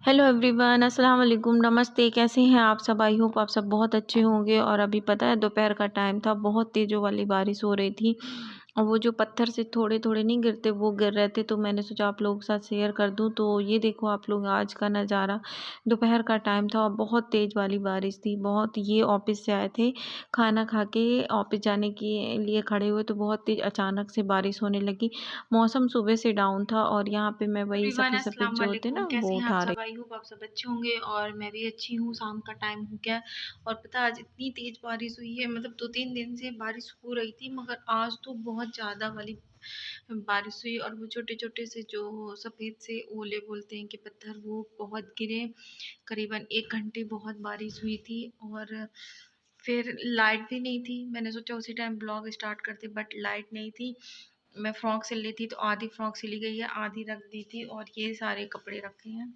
Hello everyone, अस्सलाम वालेकुम, नमस्ते। कैसे हैं आप सब? आई होप आप सब बहुत अच्छे होंगे। और अभी पता है दोपहर का टाइम था, बहुत तेज़ों वाली बारिश हो रही थी और वो जो पत्थर से थोड़े थोड़े नहीं गिरते वो गिर रहे थे। तो मैंने सोचा आप लोगों के साथ शेयर कर दूं। तो ये देखो आप लोग, आज का नज़ारा। दोपहर का टाइम था और बहुत तेज़ वाली बारिश थी। बहुत, ये ऑफिस से आए थे, खाना खा के ऑफिस जाने के लिए खड़े हुए तो बहुत तेज़ अचानक से बारिश होने लगी। मौसम सुबह से डाउन था और यहाँ पे मैं वही एवरीवन, सफ़ेद सफ़ेद अस्सलाम जो होते वालेकुम। ना कैसे वो हैं आप उठा रही। सब? आई होप आप सब अच्छे होंगे और मैं भी अच्छी हूँ। शाम का टाइम हो गया और पता है आज इतनी तेज बारिश हुई है। मतलब 2-3 दिन से बारिश हो रही थी मगर आज तो बहुत ज़्यादा वाली बारिश हुई और वो छोटे छोटे से जो सफ़ेद से ओले बोलते हैं कि पत्थर, वो बहुत गिरे। करीबन 1 घंटे बहुत बारिश हुई थी और फिर लाइट भी नहीं थी। मैंने सोचा उसी टाइम ब्लॉग स्टार्ट करते बट लाइट नहीं थी। मैं फ्रॉक सिल ली थी तो आधी फ्रॉक सिली गई है, आधी रख दी थी और ये सारे कपड़े रखे हैं।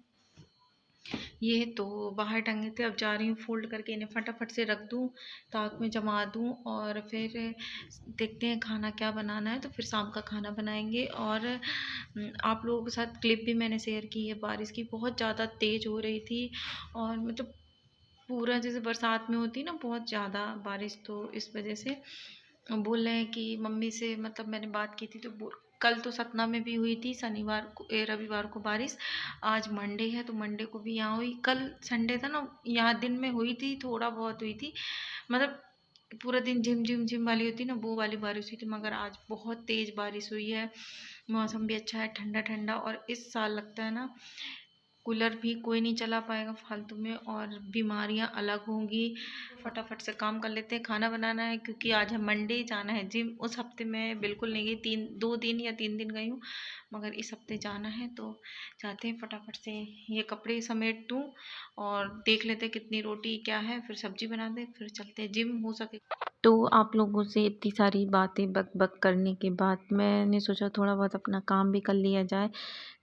ये तो बाहर टंगे थे, अब जा रही हूँ फोल्ड करके इन्हें फटाफट से रख दूँ, ताक में जमा दूँ और फिर देखते हैं खाना क्या बनाना है। तो फिर शाम का खाना बनाएंगे। और आप लोगों के साथ क्लिप भी मैंने शेयर की है। बारिश की बहुत ज़्यादा तेज़ हो रही थी और मतलब पूरा जैसे बरसात में होती है ना बहुत ज़्यादा बारिश, तो इस वजह से बोल रहे हैं कि मम्मी से, मतलब मैंने बात की थी तो कल तो सतना में भी हुई थी, शनिवार को रविवार को बारिश। आज मंडे है तो मंडे को भी यहाँ हुई। कल संडे था ना, यहाँ दिन में हुई थी, थोड़ा बहुत हुई थी। मतलब पूरा दिन झिम झिम झिम वाली होती ना, वो वाली बारिश हुई थी। मगर आज बहुत तेज़ बारिश हुई है। मौसम भी अच्छा है, ठंडा ठंडा। और इस साल लगता है ना कूलर भी कोई नहीं चला पाएगा फालतू में और बीमारियां अलग होंगी। फटाफट से काम कर लेते हैं, खाना बनाना है क्योंकि आज है मंडे, जाना है जिम। उस हफ्ते में बिल्कुल नहीं गई, 2 दिन या 3 दिन गई हूँ, मगर इस हफ्ते जाना है तो जाते हैं। फटाफट से ये कपड़े समेट दूँ और देख लेते हैं कितनी रोटी क्या है, फिर सब्जी बना दें, फिर चलते हैं जिम हो सके। तो आप लोगों से इतनी सारी बातें बक बक करने के बाद मैंने सोचा थोड़ा बहुत अपना काम भी कर लिया जाए,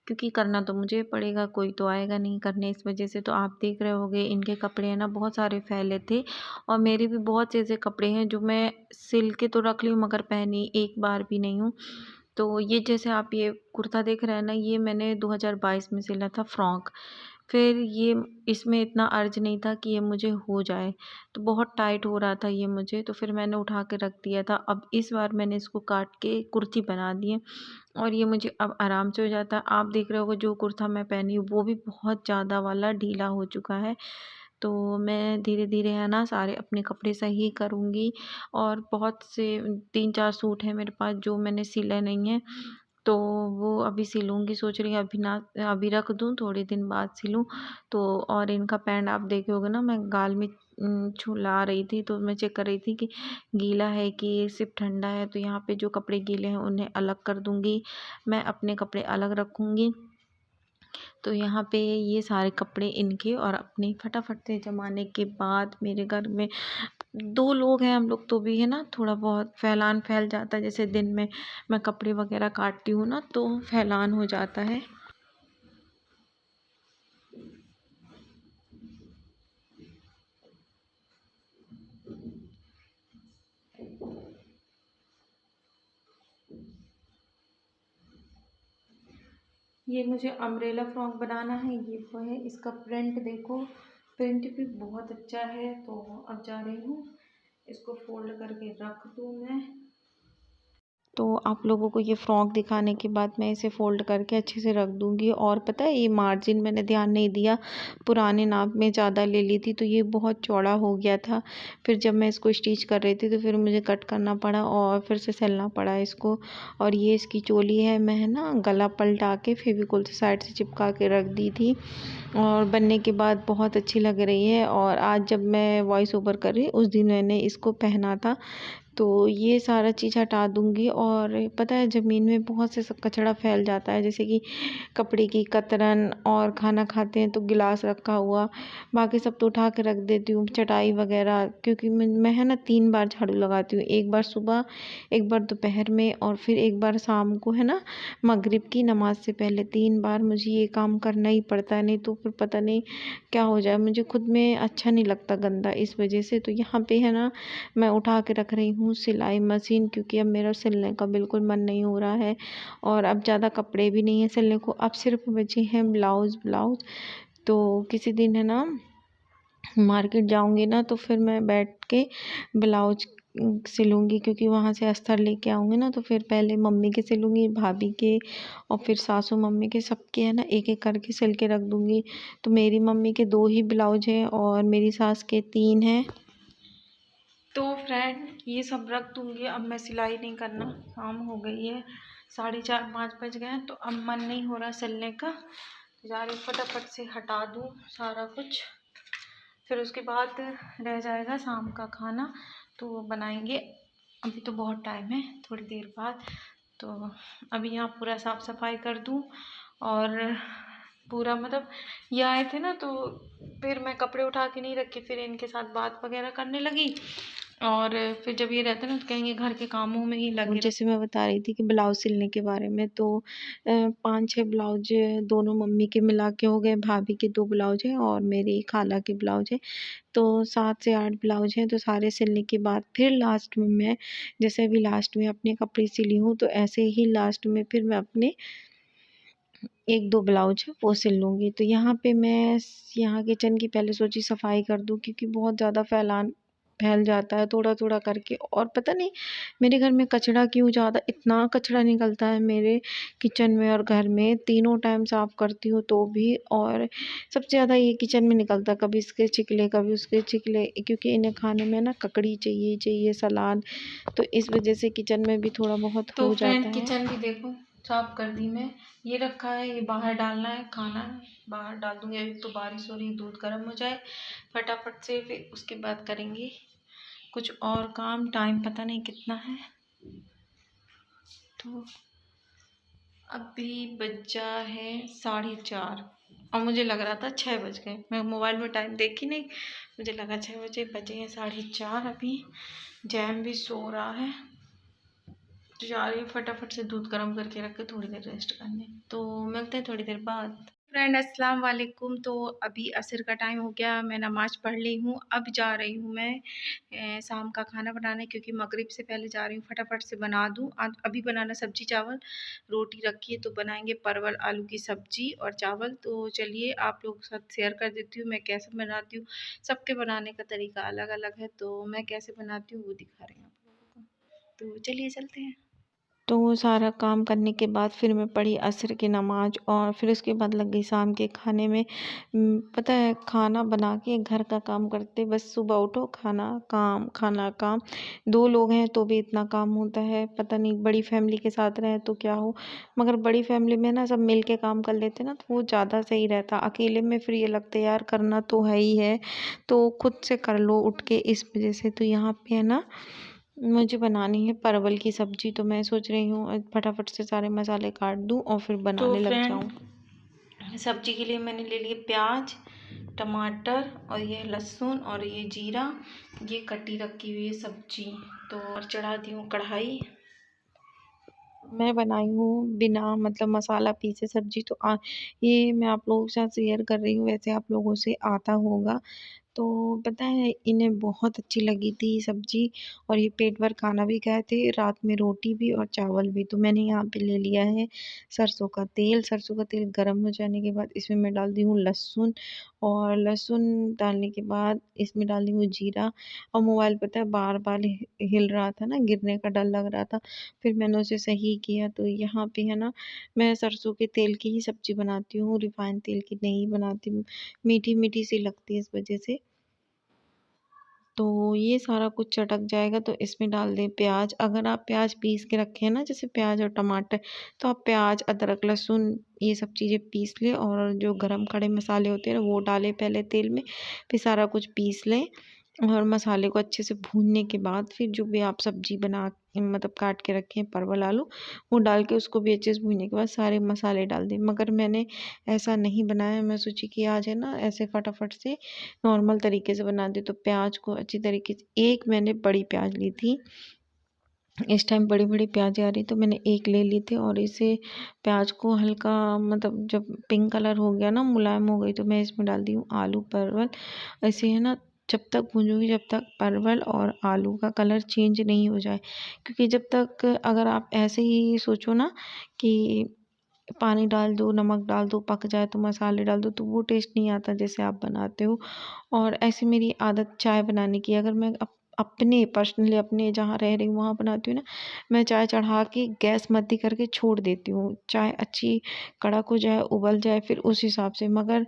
क्योंकि करना तो मुझे पड़ेगा, कोई तो आएगा नहीं करने। इस वजह से तो आप देख रहे होंगे इनके कपड़े हैं ना बहुत सारे फैले थे और मेरे भी बहुत से ऐसे कपड़े हैं जो मैं सिल के तो रख ली हूँ मगर पहनी एक बार भी नहीं हूँ। तो ये जैसे आप ये कुर्ता देख रहे हैं ना, ये मैंने 2022 में सिला था फ्रॉक। फिर ये, इसमें इतना अर्ज नहीं था कि ये मुझे हो जाए, तो बहुत टाइट हो रहा था ये मुझे, तो फिर मैंने उठा के रख दिया था। अब इस बार मैंने इसको काट के कुर्ती बना दी है और ये मुझे अब आराम से हो जाता है। आप देख रहे होगे जो कुर्ता मैं पहनी हूँ वो भी बहुत ज़्यादा वाला ढीला हो चुका है। तो मैं धीरे धीरे है ना सारे अपने कपड़े सही करूँगी। और बहुत से 3-4 सूट हैं मेरे पास जो मैंने सिले नहीं हैं, तो वो अभी सिलूँगी। सोच रही हूँ अभी ना, अभी रख दूँ, थोड़े दिन बाद सिलूँ। तो और इनका पैंट आप देखे होगे ना, मैं गाल में छुला रही थी तो मैं चेक कर रही थी कि गीला है कि सिर्फ ठंडा है। तो यहाँ पे जो कपड़े गीले हैं उन्हें अलग कर दूँगी, मैं अपने कपड़े अलग रखूँगी। तो यहाँ पे ये सारे कपड़े इनके और अपने फटाफट से जमाने के बाद, मेरे घर में 2 लोग हैं हम लोग तो भी है ना थोड़ा बहुत फैलान फैल जाता है। जैसे दिन में मैं कपड़े वगैरह काटती हूँ ना तो फैलान हो जाता है। ये मुझे अम्ब्रेला फ्रॉक बनाना है, ये वो है। इसका प्रिंट देखो, प्रिंट भी बहुत अच्छा है। तो अब जा रही हूँ इसको फोल्ड करके रख दूँ मैं। तो आप लोगों को ये फ़्रॉक दिखाने के बाद मैं इसे फ़ोल्ड करके अच्छे से रख दूँगी। और पता है ये मार्जिन मैंने ध्यान नहीं दिया, पुराने नाप में ज़्यादा ले ली थी तो ये बहुत चौड़ा हो गया था। फिर जब मैं इसको स्टिच कर रही थी तो फिर मुझे कट करना पड़ा और फिर से सिलना पड़ा इसको। और ये इसकी चोली है, मैं है ना गला पलटा के फेविकोल से साइड से चिपका के रख दी थी और बनने के बाद बहुत अच्छी लग रही है। और आज जब मैं वॉइस ओवर कर रही उस दिन मैंने इसको पहना था। तो ये सारा चीज़ हटा दूँगी। और पता है ज़मीन में बहुत से कचरा फैल जाता है, जैसे कि कपड़े की कतरन, और खाना खाते हैं तो गिलास रखा हुआ, बाकी सब तो उठा के रख देती हूँ, चटाई वगैरह। क्योंकि मैं है ना 3 बार झाड़ू लगाती हूँ, एक बार सुबह, एक बार दोपहर में और फिर एक बार शाम को है ना मगरिब की नमाज से पहले। 3 बार मुझे ये काम करना ही पड़ता है, नहीं तो फिर पता नहीं क्या हो जाए, मुझे खुद में अच्छा नहीं लगता गंदा, इस वजह से। तो यहाँ पे है ना मैं उठा के रख रही हूँ सिलाई मशीन, क्योंकि अब मेरा सिलने का बिल्कुल मन नहीं हो रहा है और अब ज़्यादा कपड़े भी नहीं हैं सिलने को। अब सिर्फ बचे हैं ब्लाउज़। तो किसी दिन है ना मार्केट जाऊंगी ना तो फिर मैं बैठ के ब्लाउज सिलूंगी, क्योंकि वहाँ से अस्तर लेके आऊंगी ना, तो फिर पहले मम्मी के सिलूंगी, भाभी के, और फिर सासू मम्मी के, सबके है ना एक एक करके सिल के रख दूंगी। तो मेरी मम्मी के 2 ही ब्लाउज हैं और मेरी सास के 3 हैं। तो फ्रेंड ये सब रख दूंगी। अब मैं सिलाई नहीं करना, शाम हो गई है, 4:30-5 बज गए हैं, तो अब मन नहीं हो रहा सिलने का। तो जा रही फटाफट से हटा दूँ सारा कुछ, फिर उसके बाद रह जाएगा शाम का खाना, तो वो बनाएंगे। अभी तो बहुत टाइम है, थोड़ी देर बाद। तो अभी यहाँ पूरा साफ़ सफाई कर दूँ, और पूरा मतलब ये आए थे ना, तो फिर मैं कपड़े उठा के नहीं रखे, फिर इनके साथ बात वगैरह करने लगी। और फिर जब ये रहते ना तो कहेंगे घर के कामों में ही लगे। जैसे मैं बता रही थी कि ब्लाउज सिलने के बारे में, तो 5-6 ब्लाउज दोनों मम्मी के मिला के हो गए, भाभी के 2 ब्लाउज हैं और मेरी खाला के ब्लाउज है, तो 7 से 8 ब्लाउज हैं। तो सारे सिलने के बाद फिर लास्ट में मैं, जैसे अभी लास्ट में अपने कपड़े सिली हूँ, तो ऐसे ही लास्ट में फिर मैं अपने 1-2 ब्लाउज है वो सिल लूँगी। तो यहाँ पे मैं यहाँ किचन की पहले सोची सफाई कर दूँ, क्योंकि बहुत ज़्यादा फैल जाता है थोड़ा थोड़ा करके। और पता नहीं मेरे घर में कचरा क्यों ज़्यादा, इतना कचरा निकलता है मेरे किचन में और घर में, तीनों टाइम साफ़ करती हूँ तो भी। और सबसे ज़्यादा ये किचन में निकलता है, कभी इसके छिकले कभी उसके छिकले, क्योंकि इन्हें खाने में ना ककड़ी चाहिए सलाद, तो इस वजह से किचन में भी थोड़ा बहुत हो जाता है। किचन भी देखो साफ कर दी मैं, ये रखा है, ये बाहर डालना है, खाना बाहर डाल दूंगी। अभी तो बारिश हो रही है, दूध गर्म हो जाए फटाफट से, फिर उसके बाद करेंगे कुछ और काम। टाइम पता नहीं कितना है, तो अभी बजा है 4:30, और मुझे लग रहा था 6 बज गए। मैं मोबाइल में टाइम देखी नहीं, मुझे लगा 6 बजे, बजे हैं 4:30। अभी जैम भी सो रहा है, तो जा रही हूँ फटाफट से दूध गर्म करके रख के थोड़ी देर रेस्ट करने। तो मिलते हैं थोड़ी देर बाद। फ्रेंड अस्सलाम वालेकुम। तो अभी असर का टाइम हो गया, मैं नमाज़ पढ़ ली हूँ, अब जा रही हूँ मैं शाम का खाना बनाने, क्योंकि मगरिब से पहले जा रही हूँ फटाफट से बना दूँ। अभी बनाना सब्जी चावल, रोटी रखी है, तो बनाएंगे परवल आलू की सब्जी और चावल। तो चलिए आप लोगों के साथ शेयर कर देती हूँ मैं कैसे बनाती हूँ। सबके बनाने का तरीका अलग अलग है, तो मैं कैसे बनाती हूँ वो दिखा रही हूँ आप लोगों को। तो चलिए चलते हैं। तो वो सारा काम करने के बाद फिर मैं पढ़ी असर की नमाज, और फिर उसके बाद लग गई शाम के खाने में। पता है खाना बना के घर का काम करते, बस सुबह उठो खाना काम खाना काम, 2 लोग हैं तो भी इतना काम होता है। पता नहीं बड़ी फैमिली के साथ रहें तो क्या हो, मगर बड़ी फैमिली में ना सब मिल के काम कर लेते ना, तो वो ज़्यादा सही रहता। अकेले में फिर ये लगता है यार करना तो है ही है, तो खुद से कर लो उठ के, इस वजह से। तो यहाँ पे है ना मुझे बनानी है परवल की सब्जी, तो मैं सोच रही हूँ फटाफट से सारे मसाले काट दूँ और फिर बनाने लग जाऊँ। सब्जी के लिए मैंने ले लिए प्याज, टमाटर, और ये लहसुन और ये जीरा, ये कटी रखी हुई है सब्जी। तो और चढ़ा दी हूँ कढ़ाई। मैं बनाई हूँ बिना मतलब मसाला पीसे सब्जी, तो ये मैं आप लोगों के साथ शेयर कर रही हूँ, वैसे आप लोगों से आता होगा। तो पता है इन्हें बहुत अच्छी लगी थी सब्जी, और ये पेट भर खाना भी खाए थे, रात में रोटी भी और चावल भी। तो मैंने यहाँ पे ले लिया है सरसों का तेल। सरसों का तेल गर्म हो जाने के बाद इसमें मैं डाल दी हूँ लहसुन, और लहसुन डालने के बाद इसमें डाल दी हूँ जीरा। और मोबाइल पता है बार बार हिल रहा था ना, गिरने का डर लग रहा था, फिर मैंने उसे सही किया। तो यहाँ पे है ना मैं सरसों के तेल की ही सब्जी बनाती हूँ, रिफाइंड तेल की नहीं बनाती, मीठी मीठी सी लगती है इस वजह से। तो ये सारा कुछ चटक जाएगा तो इसमें डाल दें प्याज। अगर आप प्याज पीस के रखे हैं ना, जैसे प्याज और टमाटर, तो आप प्याज अदरक लहसुन ये सब चीज़ें पीस लें, और जो गरम खड़े मसाले होते हैं ना वो डालें पहले तेल में, फिर सारा कुछ पीस लें। और मसाले को अच्छे से भूनने के बाद फिर जो भी आप सब्जी बना मतलब काट के रखे हैं परवल आलू, वो डाल के उसको भी अच्छे से भूनने के बाद सारे मसाले डाल दें। मगर मैंने ऐसा नहीं बनाया, मैं सोची कि आज है ना ऐसे फटाफट से नॉर्मल तरीके से बना दी। तो प्याज को अच्छी तरीके से, एक मैंने बड़ी प्याज ली थी, इस टाइम बड़ी बड़ी प्याज आ रही, तो मैंने एक ले ली थी, और इसे प्याज को हल्का मतलब जब पिंक कलर हो गया ना, मुलायम हो गई, तो मैं इसमें डाल दी हूँ आलू परवल। ऐसे है ना जब तक भूनूंगी जब तक परवल और आलू का कलर चेंज नहीं हो जाए, क्योंकि जब तक अगर आप ऐसे ही सोचो ना कि पानी डाल दो, नमक डाल दो, पक जाए तो मसाले डाल दो, तो वो टेस्ट नहीं आता जैसे आप बनाते हो। और ऐसी मेरी आदत चाय बनाने की। अगर मैं अपने पर्सनली अपने जहाँ रह रही हूँ वहाँ बनाती हूँ ना, मैं चाय चढ़ा के गैस मद्दी करके छोड़ देती हूँ। चाय अच्छी कड़क हो जाए, उबल जाए, फिर उस हिसाब से। मगर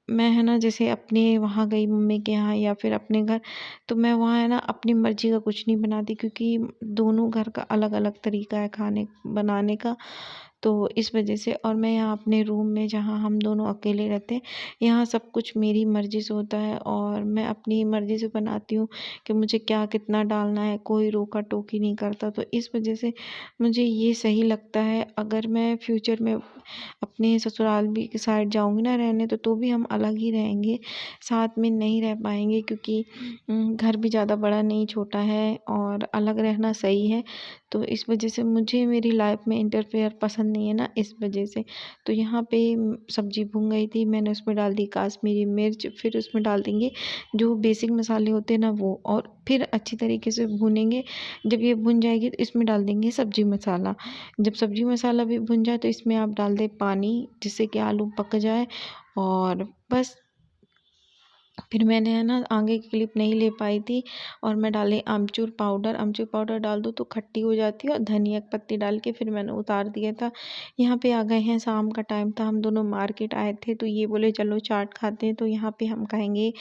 मैं है ना जैसे अपने वहाँ गई मम्मी के यहाँ या फिर अपने घर, तो मैं वहाँ है ना अपनी मर्ज़ी का कुछ नहीं बनाती, क्योंकि दोनों घर का अलग अलग तरीका है खाने बनाने का। तो इस वजह से, और मैं यहाँ अपने रूम में जहाँ हम दोनों अकेले रहते हैं, यहाँ सब कुछ मेरी मर्ज़ी से होता है और मैं अपनी मर्ज़ी से बनाती हूँ कि मुझे क्या कितना डालना है, कोई रोका टोकी नहीं करता। तो इस वजह से मुझे ये सही लगता है। अगर मैं फ्यूचर में अपने ससुराल भी की साइड जाऊँगी ना रहने, तो भी हम अलग ही रहेंगे, साथ में नहीं रह पाएंगे, क्योंकि घर भी ज़्यादा बड़ा नहीं, छोटा है, और अलग रहना सही है। तो इस वजह से मुझे मेरी लाइफ में इंटरफेयर पसंद नहीं है ना, इस वजह से। तो यहाँ पे सब्जी भून गई थी, मैंने उसमें डाल दी काश्मीरी मिर्च, फिर उसमें डाल देंगे जो बेसिक मसाले होते हैं ना वो, और फिर अच्छी तरीके से भूनेंगे। जब ये भुन जाएगी तो इसमें डाल देंगे सब्जी मसाला। जब सब्जी मसाला भी भुन जाए तो इसमें आप डाल दें पानी, जिससे कि आलू पक जाए। और बस फिर मैंने है ना आगे की क्लिप नहीं ले पाई थी, और मैं डाली आमचूर पाउडर। आमचूर पाउडर डाल दो तो खट्टी हो जाती है, और धनिया की पत्ती डाल के फिर मैंने उतार दिया था। यहाँ पे आ गए हैं, शाम का टाइम था, हम दोनों मार्केट आए थे, तो ये बोले चलो चाट खाते हैं। तो यहाँ पे हम खाएंगे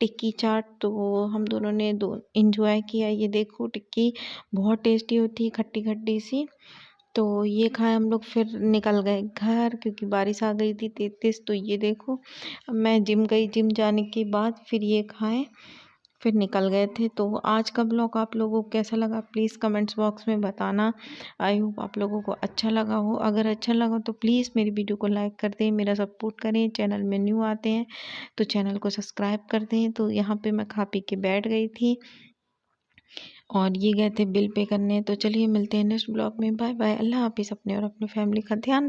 टिक्की चाट। तो हम दोनों ने दो इंजॉय किया। ये देखो टिक्की बहुत टेस्टी होती है, खट्टी खट्टी सी। तो ये खाए हम लोग, फिर निकल गए घर, क्योंकि बारिश आ गई थी तेज तेज। तो ये देखो, अब मैं जिम गई, जिम जाने के बाद फिर ये खाए, फिर निकल गए थे। तो आज का ब्लॉग आप लोगों को कैसा लगा प्लीज़ कमेंट्स बॉक्स में बताना। आई होप आप लोगों को अच्छा लगा हो। अगर अच्छा लगा तो प्लीज़ मेरी वीडियो को लाइक कर दें, मेरा सपोर्ट करें। चैनल में न्यू आते हैं तो चैनल को सब्सक्राइब कर दें। तो यहाँ पे मैं खा पी के बैठ गई थी, और ये गए थे बिल पे करने। तो चलिए मिलते हैं नेक्स्ट ब्लॉग में। बाय बाय, अल्लाह हाफिज़। अपने और अपने फैमिली का ध्यान रखें।